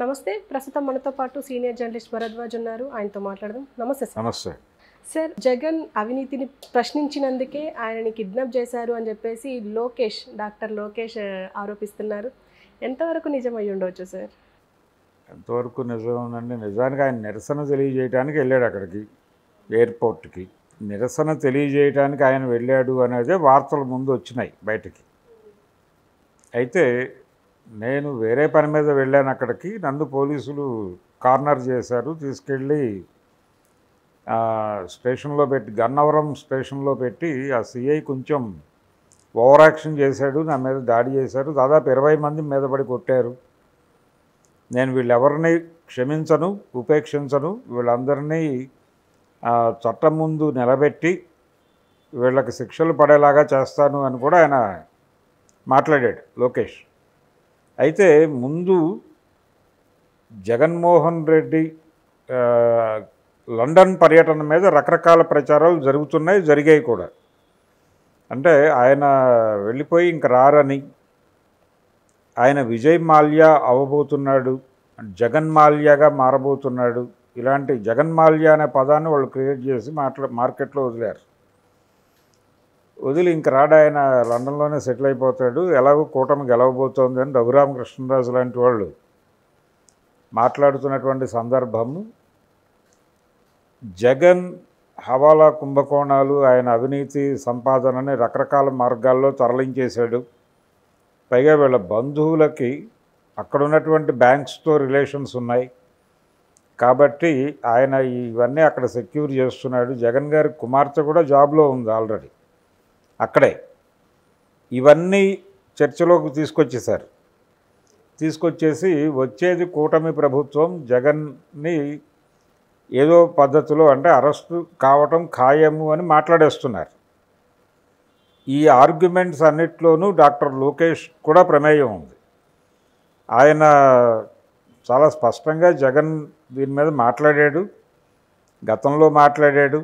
నమస్తే. ప్రస్తుతం మనతో పాటు సీనియర్ జర్నలిస్ట్ భరద్వాజ్ ఉన్నారు. ఆయనతో మాట్లాడదాం. నమస్తే సార్. నమస్తే సార్, జగన్ అవినీతిని ప్రశ్నించినందుకే ఆయనని కిడ్నాప్ చేశారు అని చెప్పేసి డాక్టర్ లోకేష్ ఆరోపిస్తున్నారు. ఎంతవరకు నిజమై ఉండవచ్చు సార్? ఎంతవరకు నిజమేనండి. నిజానికి ఆయన నిరసన తెలియజేయడానికి వెళ్ళాడు అక్కడికి, ఎయిర్పోర్ట్కి. నిరసన తెలియజేయడానికి ఆయన వెళ్ళాడు అనేదే వార్తలు ముందు వచ్చినాయి బయటికి. అయితే నేను వేరే పని మీద వెళ్ళాను అక్కడికి. నన్ను పోలీసులు కార్నర్ చేశారు, తీసుకెళ్ళి స్టేషన్లో పెట్టి, గన్నవరం స్టేషన్లో పెట్టి ఆ సిఐ కొంచెం ఓవర్ యాక్షన్ చేశాడు, నా మీద దాడి చేశారు. దాదాపు 20 మంది మీద పడి కొట్టారు. నేను వీళ్ళెవరిని క్షమించను, ఉపేక్షించను, వీళ్ళందరినీ చట్టం ముందు నిలబెట్టి వీళ్ళకి శిక్షలు పడేలాగా చేస్తాను అని కూడా ఆయన మాట్లాడాడు లోకేష్. అయితే ముందు జగన్మోహన్ రెడ్డి లండన్ పర్యటన మీద రకరకాల ప్రచారాలు జరుగుతున్నాయి, జరిగాయి కూడా. అంటే ఆయన వెళ్ళిపోయి ఇంక రారని, ఆయన విజయ్ మాల్యా అవ్వబోతున్నాడు, జగన్ మాల్యాగా మారబోతున్నాడు, ఇలాంటి జగన్ మాల్యా అనే పదాన్ని వాళ్ళు క్రియేట్ చేసి మార్కెట్లో వదిలారు. వదిలి ఇంక రాడు, ఆయన లండన్లోనే సెటిల్ అయిపోతాడు, ఎలాగో కూటమి గెలవబోతోంది అని రఘురామకృష్ణరాజు లాంటి వాళ్ళు మాట్లాడుతున్నటువంటి సందర్భము, జగన్ హవాలా కుంభకోణాలు, ఆయన అవినీతి సంపాదనని రకరకాల మార్గాల్లో తరలించేశాడు. పైగా వీళ్ళ బంధువులకి అక్కడ ఉన్నటువంటి బ్యాంక్స్తో రిలేషన్స్ ఉన్నాయి కాబట్టి ఆయన ఇవన్నీ అక్కడ సెక్యూర్ చేస్తున్నాడు. జగన్ గారి కుమార్తె కూడా జాబ్లో ఉంది ఆల్రెడీ అక్కడే. ఇవన్నీ చర్చలోకి తీసుకొచ్చేసి వచ్చేది కూటమి ప్రభుత్వం, జగన్ని ఏదో పద్ధతిలో అంటే అరెస్టు కావటం ఖాయము అని మాట్లాడేస్తున్నారు. ఈ ఆర్గ్యుమెంట్స్ అన్నిట్లోనూ డాక్టర్ లోకేష్ కూడా ప్రమేయం ఉంది. ఆయన చాలా స్పష్టంగా జగన్ దీని మీద మాట్లాడాడు, గతంలో మాట్లాడాడు.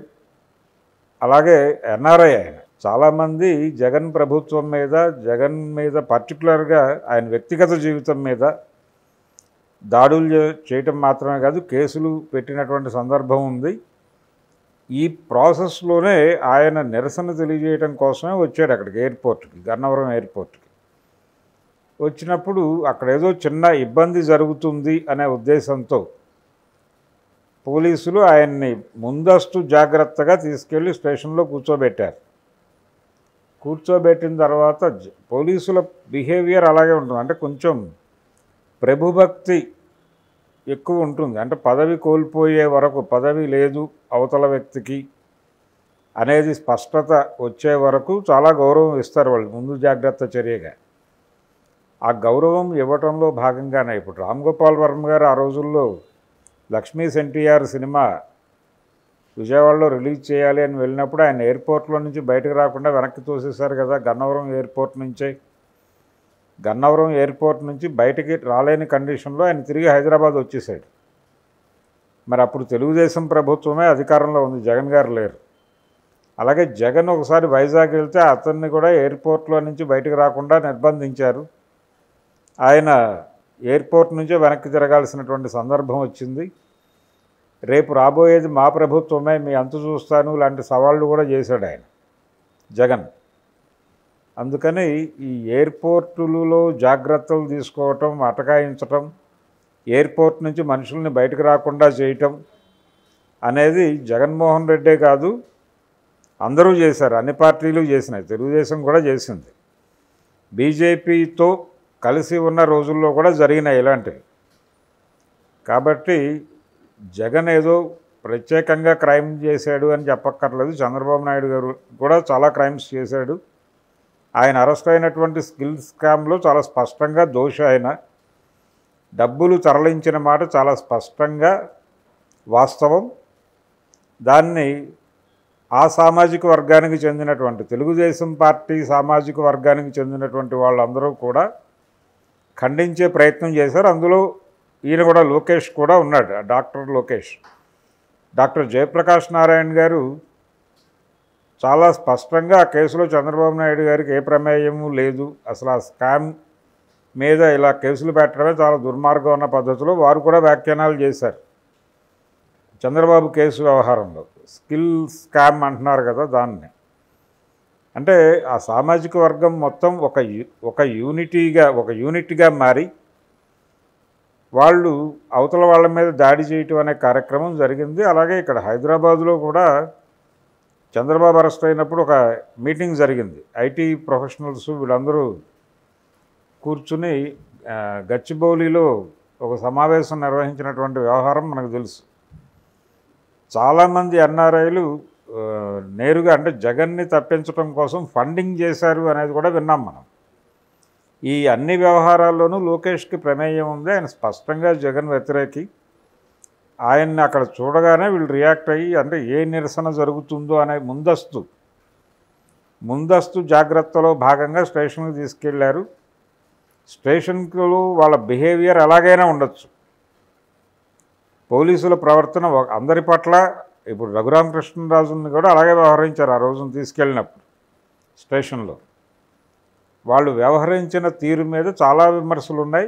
అలాగే ఎన్ఆర్ఐ ఆయన చాలామంది జగన్ ప్రభుత్వం మీద, జగన్ మీద పర్టికులర్గా ఆయన వ్యక్తిగత జీవితం మీద దాడులు చేయటం మాత్రమే కాదు, కేసులు పెట్టినటువంటి సందర్భం ఉంది. ఈ ప్రాసెస్లోనే ఆయన నిరసన తెలియజేయడం కోసమే వచ్చాడు అక్కడికి, ఎయిర్పోర్ట్కి, గన్నవరం ఎయిర్పోర్ట్కి. వచ్చినప్పుడు అక్కడ ఏదో చిన్న ఇబ్బంది జరుగుతుంది అనే ఉద్దేశంతో పోలీసులు ఆయన్ని ముందస్తు జాగ్రత్తగా తీసుకెళ్ళి స్టేషన్లో కూర్చోబెట్టారు. కూర్చోబెట్టిన తర్వాత పోలీసుల బిహేవియర్ అలాగే ఉంటుంది, అంటే కొంచెం ప్రభుభక్తి ఎక్కువ ఉంటుంది. అంటే పదవి కోల్పోయే వరకు, పదవి లేదు అవతల వ్యక్తికి అనేది స్పష్టత వచ్చే వరకు చాలా గౌరవం ఇస్తారు వాళ్ళు, ముందు జాగ్రత్త చర్యగా. ఆ గౌరవం ఇవ్వటంలో భాగంగానే ఇప్పుడు రామ్ గోపాల్ వర్మ గారు ఆ రోజుల్లో లక్ష్మీ ఎన్టీఆర్ సినిమా విజయవాడలో రిలీజ్ చేయాలి అని వెళ్ళినప్పుడు ఆయన ఎయిర్పోర్ట్లో నుంచి బయటకు రాకుండా వెనక్కి తోసేశారు కదా. గన్నవరం ఎయిర్పోర్ట్ నుంచి బయటికి రాలేని కండిషన్లో ఆయన తిరిగి హైదరాబాద్ వచ్చేసాడు. మరి అప్పుడు తెలుగుదేశం ప్రభుత్వమే అధికారంలో ఉంది, జగన్ గారు లేరు. అలాగే జగన్ ఒకసారి వైజాగ్ వెళ్తే అతన్ని కూడా ఎయిర్పోర్ట్లో నుంచి బయటకు రాకుండా నిర్బంధించారు. ఆయన ఎయిర్పోర్ట్ నుంచే వెనక్కి తిరగాల్సినటువంటి సందర్భం వచ్చింది. రేపు రాబోయేది మా ప్రభుత్వమే, మీ అంతు చూస్తాను లాంటి సవాళ్ళు కూడా చేశాడు ఆయన జగన్. అందుకని ఈ ఎయిర్పోర్టులలో జాగ్రత్తలు తీసుకోవటం, అటకాయించటం, ఎయిర్పోర్ట్ నుంచి మనుషుల్ని బయటకు రాకుండా చేయటం అనేది జగన్మోహన్ రెడ్డే కాదు, అందరూ చేశారు, అన్ని పార్టీలు చేసినాయి, తెలుగుదేశం కూడా చేసింది. బీజేపీతో కలిసి ఉన్న రోజుల్లో కూడా జరిగినాయి ఇలాంటివి. కాబట్టి జగన్ ఏదో ప్రత్యేకంగా క్రైమ్ చేశాడు అని చెప్పక్కర్లేదు. చంద్రబాబు నాయుడు గారు కూడా చాలా క్రైమ్స్ చేశాడు. ఆయన అరెస్ట్ అయినటువంటి స్కిల్ స్కామ్లో చాలా స్పష్టంగా దోషి. ఆయన డబ్బులు తరలించిన మాట చాలా స్పష్టంగా వాస్తవం. దాన్ని ఆ సామాజిక వర్గానికి చెందినటువంటి, తెలుగుదేశం పార్టీ సామాజిక వర్గానికి చెందినటువంటి వాళ్ళందరూ కూడా ఖండించే ప్రయత్నం చేశారు. అందులో ఈయన కూడా, లోకేష్ కూడా ఉన్నాడు, డాక్టర్ లోకేష్. డాక్టర్ జయప్రకాష్ నారాయణ గారు చాలా స్పష్టంగా ఆ కేసులో చంద్రబాబు నాయుడు గారికి ఏ ప్రమేయము లేదు, అసలు ఆ స్కామ్ మీద ఇలా కేసులు పెట్టడమే చాలా దుర్మార్గం ఉన్న పద్ధతిలో వారు కూడా వ్యాఖ్యానాలు చేశారు. చంద్రబాబు కేసు వ్యవహారంలో స్కిల్ స్కామ్ అంటున్నారు కదా దాన్ని. అంటే ఆ సామాజిక వర్గం మొత్తం ఒక యూనిట్గా మారి వాళ్ళు అవతల వాళ్ళ మీద దాడి చేయటం అనే కార్యక్రమం జరిగింది. అలాగే ఇక్కడ హైదరాబాదులో కూడా చంద్రబాబు అరెస్ట్ అయినప్పుడు ఒక మీటింగ్ జరిగింది. ఐటీ ప్రొఫెషనల్స్ వీళ్ళందరూ కూర్చుని గచ్చిబౌలిలో ఒక సమావేశం నిర్వహించినటువంటి వ్యవహారం మనకు తెలుసు. చాలామంది ఎన్ఆర్ఐలు నేరుగా అంటే జగన్ని తప్పించడం కోసం ఫండింగ్ చేశారు అనేది కూడా విన్నాం మనం. ఈ అన్ని వ్యవహారాల్లోనూ లోకేష్కి ప్రమేయం ఉంది. ఆయన స్పష్టంగా జగన్ వ్యతిరేకి. ఆయన్ని అక్కడ చూడగానే వీళ్ళు రియాక్ట్ అయ్యి అంటే ఏ నిరసన జరుగుతుందో అనే ముందస్తు జాగ్రత్తలో భాగంగా స్టేషన్కి తీసుకెళ్లారు. స్టేషన్కు వాళ్ళ బిహేవియర్ ఎలాగైనా ఉండొచ్చు. పోలీసుల ప్రవర్తన అందరి పట్ల ఇప్పుడు రఘురామకృష్ణరాజుని కూడా అలాగే వ్యవహరించారు. ఆ రోజున తీసుకెళ్ళినప్పుడు స్టేషన్లో వాళ్ళు వ్యవహరించిన తీరు మీద చాలా విమర్శలు ఉన్నాయి.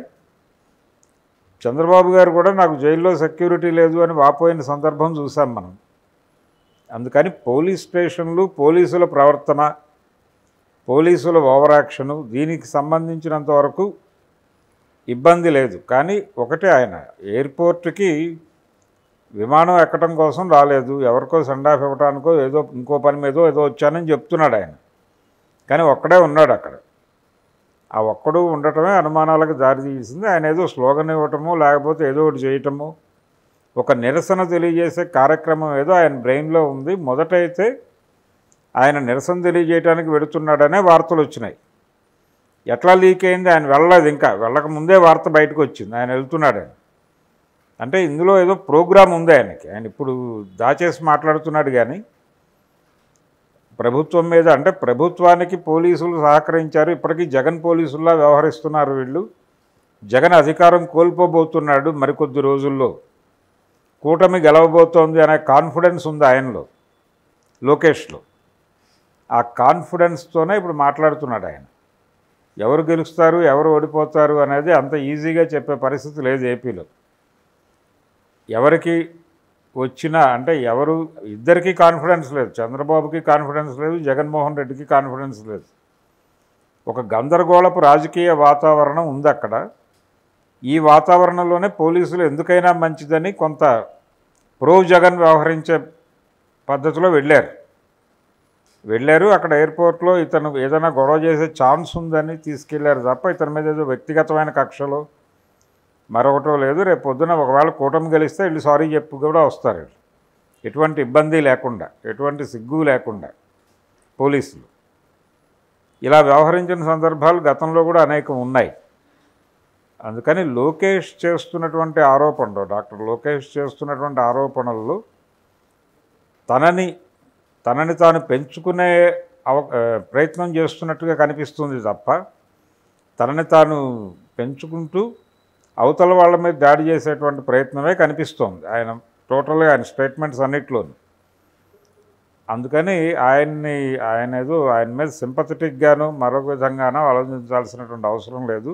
చంద్రబాబు గారు కూడా నాకు జైల్లో సెక్యూరిటీ లేదు అని వాపోయిన సందర్భం చూసాం మనం. అందుకని పోలీస్ స్టేషన్లు, పోలీసుల ప్రవర్తన, పోలీసుల ఓవర్ యాక్షను దీనికి సంబంధించినంత వరకు ఇబ్బంది లేదు. కానీ ఒకటే, ఆయన ఎయిర్పోర్ట్కి విమానం ఎక్కడం కోసం రాలేదు, ఎవరికో సెండ్ ఆఫ్ ఇవ్వడానికో ఏదో ఇంకో పని మీదో ఏదో వచ్చానని చెప్తున్నాడు ఆయన. కానీ ఒక్కడే ఉన్నాడు అక్కడ. ఆ ఒక్కడు ఉండటమే అనుమానాలకు దారితీసింది. ఆయన ఏదో స్లోగన్ ఇవ్వటమో లేకపోతే ఏదో ఒకటి చేయటమో ఒక నిరసన తెలియజేసే కార్యక్రమం ఏదో ఆయన బ్రెయిన్లో ఉంది. మొదటైతే ఆయన నిరసన తెలియజేయడానికి వెళుతున్నాడనే వార్తలు వచ్చినాయి. ఎట్లా లీక్ అయింది, ఆయన వెళ్ళలేదు, ఇంకా వెళ్ళక ముందే వార్త బయటకు వచ్చింది ఆయన వెళ్తున్నాడు అని. అంటే ఇందులో ఏదో ప్రోగ్రాం ఉంది ఆయనకి. ఆయన ఇప్పుడు దాచేసి మాట్లాడుతున్నాడు. కానీ ప్రభుత్వం మీద అంటే ప్రభుత్వానికి పోలీసులు సహకరించారు. ఇప్పటికీ జగన్ పోలీసుల్లా వ్యవహరిస్తున్నారు వీళ్ళు. జగన్ అధికారం కోల్పోబోతున్నాడు మరికొద్ది రోజుల్లో, కూటమి గెలవబోతోంది అనే కాన్ఫిడెన్స్ ఉంది ఆయనలో, లోకేష్లో. ఆ కాన్ఫిడెన్స్తోనే ఇప్పుడు మాట్లాడుతున్నాడు ఆయన. ఎవరు గెలుస్తారు ఎవరు ఓడిపోతారు అనేది అంత ఈజీగా చెప్పే పరిస్థితి లేదు ఏపీలో. ఎవరికి వచ్చినా అంటే ఇద్దరికీ కాన్ఫిడెన్స్ లేదు. చంద్రబాబుకి కాన్ఫిడెన్స్ లేదు, జగన్మోహన్ రెడ్డికి కాన్ఫిడెన్స్ లేదు. ఒక గందరగోళపు రాజకీయ వాతావరణం ఉంది అక్కడ. ఈ వాతావరణంలోనే పోలీసులు ఎందుకైనా మంచిదని కొంత ప్రో జగన్ వ్యవహరించే పద్ధతిలో వెళ్ళారు. అక్కడ ఎయిర్పోర్ట్లో ఇతను ఏదైనా గొడవ చేసే ఛాన్స్ ఉందని తీసుకెళ్లారు తప్ప ఇతని మీద ఏదో వ్యక్తిగతమైన కక్షలో మరొకటో లేదు. రేపు పొద్దున ఒకవేళ కూటమి గెలిస్తే వీళ్ళు సారీ చెప్పు కూడా వస్తారు. ఎటువంటి ఇబ్బంది లేకుండా, ఎటువంటి సిగ్గు లేకుండా పోలీసులు ఇలా వ్యవహరించిన సందర్భాలు గతంలో కూడా అనేకం ఉన్నాయి. అందుకని లోకేష్ చేస్తున్నటువంటి ఆరోపణలు, డాక్టర్ లోకేష్ చేస్తున్నటువంటి ఆరోపణల్లో తనని తాను పెంచుకునే ప్రయత్నం చేస్తున్నట్టుగా కనిపిస్తుంది తప్ప తనని తాను పెంచుకుంటూ అవతల వాళ్ళ మీద దాడి చేసేటువంటి ప్రయత్నమే కనిపిస్తోంది ఆయన టోటల్గా ఆయన స్టేట్మెంట్స్ అన్నిట్లోనూ. అందుకని ఆయన మీద సింపథెటిక్గాను మరొక విధంగానో ఆలోచించాల్సినటువంటి అవసరం లేదు.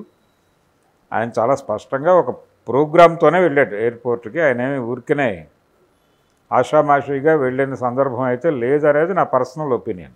ఆయన చాలా స్పష్టంగా ఒక ప్రోగ్రామ్తోనే వెళ్ళాడు ఎయిర్పోర్ట్కి. ఆయన ఏమి ఊరికనే ఆషామాషిగా వెళ్ళిన సందర్భం అయితే లేదనేది నా పర్సనల్ ఒపీనియన్.